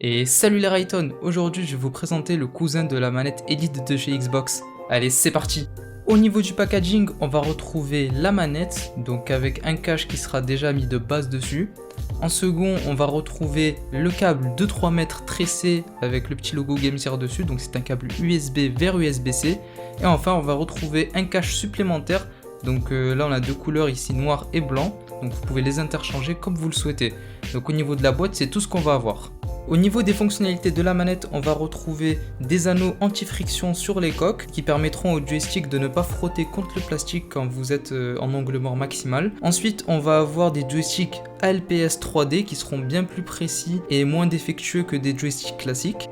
Et salut les Rayton, aujourd'hui je vais vous présenter le cousin de la manette Elite de chez Xbox. Allez, c'est parti. Au niveau du packaging, on va retrouver la manette, donc avec un cache qui sera déjà mis de base dessus. En second, on va retrouver le câble de 3 mètres tressé avec le petit logo GameSir dessus, donc c'est un câble USB vers USB-C. Et enfin, on va retrouver un cache supplémentaire, donc là on a deux couleurs ici, noir et blanc, donc vous pouvez les interchanger comme vous le souhaitez. Donc au niveau de la boîte, c'est tout ce qu'on va avoir. Au niveau des fonctionnalités de la manette, on va retrouver des anneaux anti-friction sur les coques qui permettront au joystick de ne pas frotter contre le plastique quand vous êtes en angle mort maximal. Ensuite, on va avoir des joysticks ALPS 3D qui seront bien plus précis et moins défectueux que des joysticks classiques.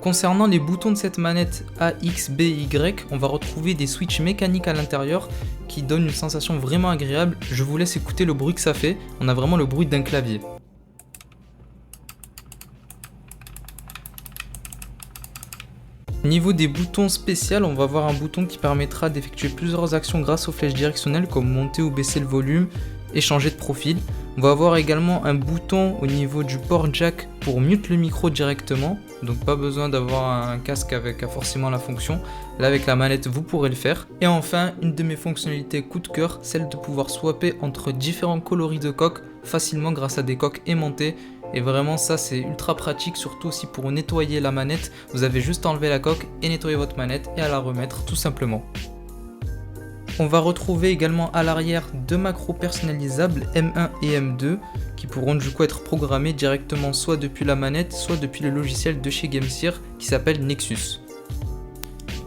Concernant les boutons de cette manette A, X, B, Y, on va retrouver des switches mécaniques à l'intérieur qui donnent une sensation vraiment agréable. Je vous laisse écouter le bruit que ça fait, on a vraiment le bruit d'un clavier. Au niveau des boutons spéciaux, on va avoir un bouton qui permettra d'effectuer plusieurs actions grâce aux flèches directionnelles comme monter ou baisser le volume et changer de profil. On va avoir également un bouton au niveau du port jack pour mute le micro directement, donc pas besoin d'avoir un casque avec forcément la fonction. Là avec la manette vous pourrez le faire. Et enfin, une de mes fonctionnalités coup de cœur, celle de pouvoir swapper entre différents coloris de coques facilement grâce à des coques aimantées. Et vraiment ça c'est ultra pratique, surtout si pour nettoyer la manette, vous avez juste à enlever la coque et nettoyer votre manette et à la remettre tout simplement. On va retrouver également à l'arrière deux macros personnalisables M1 et M2 qui pourront du coup être programmés directement soit depuis la manette, soit depuis le logiciel de chez GameSir qui s'appelle Nexus.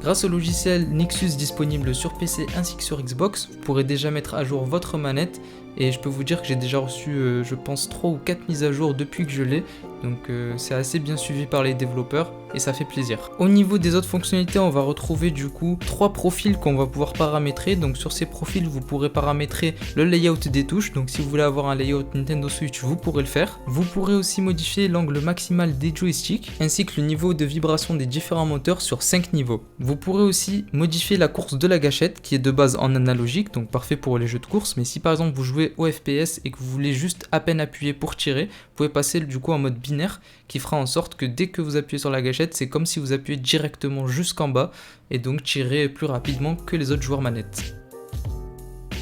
Grâce au logiciel Nexus disponible sur PC ainsi que sur Xbox, vous pourrez déjà mettre à jour votre manette et je peux vous dire que j'ai déjà reçu je pense 3 ou 4 mises à jour depuis que je l'ai, donc c'est assez bien suivi par les développeurs et ça fait plaisir. Au niveau des autres fonctionnalités, on va retrouver du coup 3 profils qu'on va pouvoir paramétrer. Donc sur ces profils vous pourrez paramétrer le layout des touches, donc si vous voulez avoir un layout Nintendo Switch vous pourrez le faire. Vous pourrez aussi modifier l'angle maximal des joysticks ainsi que le niveau de vibration des différents moteurs sur 5 niveaux. Vous pourrez aussi modifier la course de la gâchette qui est de base en analogique, donc parfait pour les jeux de course, mais si par exemple vous jouez au FPS et que vous voulez juste à peine appuyer pour tirer, vous pouvez passer du coup en mode binaire qui fera en sorte que dès que vous appuyez sur la gâchette, c'est comme si vous appuyez directement jusqu'en bas et donc tirer plus rapidement que les autres joueurs manettes.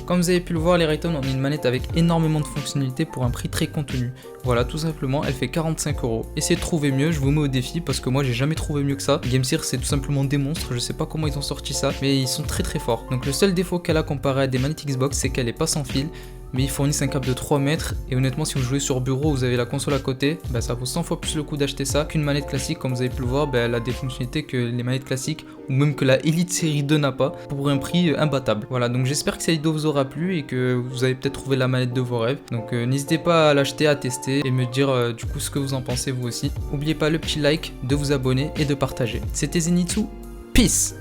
Comme vous avez pu le voir les Rayton, on a une manette avec énormément de fonctionnalités pour un prix très contenu. Voilà, tout simplement, elle fait 45 €. Essayez de trouver mieux, je vous mets au défi parce que moi j'ai jamais trouvé mieux que ça. GameSir c'est tout simplement des monstres, je sais pas comment ils ont sorti ça, mais ils sont très forts. Donc le seul défaut qu'elle a comparé à des manettes Xbox, c'est qu'elle est pas sans fil. Mais ils fournissent un câble de 3 mètres et honnêtement si vous jouez sur bureau, vous avez la console à côté, bah, ça vaut 100 fois plus le coup d'acheter ça qu'une manette classique. Comme vous avez pu le voir, bah, elle a des fonctionnalités que les manettes classiques ou même que la Elite série 2 n'a pas pour un prix imbattable. Voilà, donc j'espère que cette vidéo vous aura plu et que vous avez peut-être trouvé la manette de vos rêves. Donc n'hésitez pas à l'acheter, à tester et me dire du coup ce que vous en pensez vous aussi. N'oubliez pas le petit like, de vous abonner et de partager. C'était Zenitsu, peace!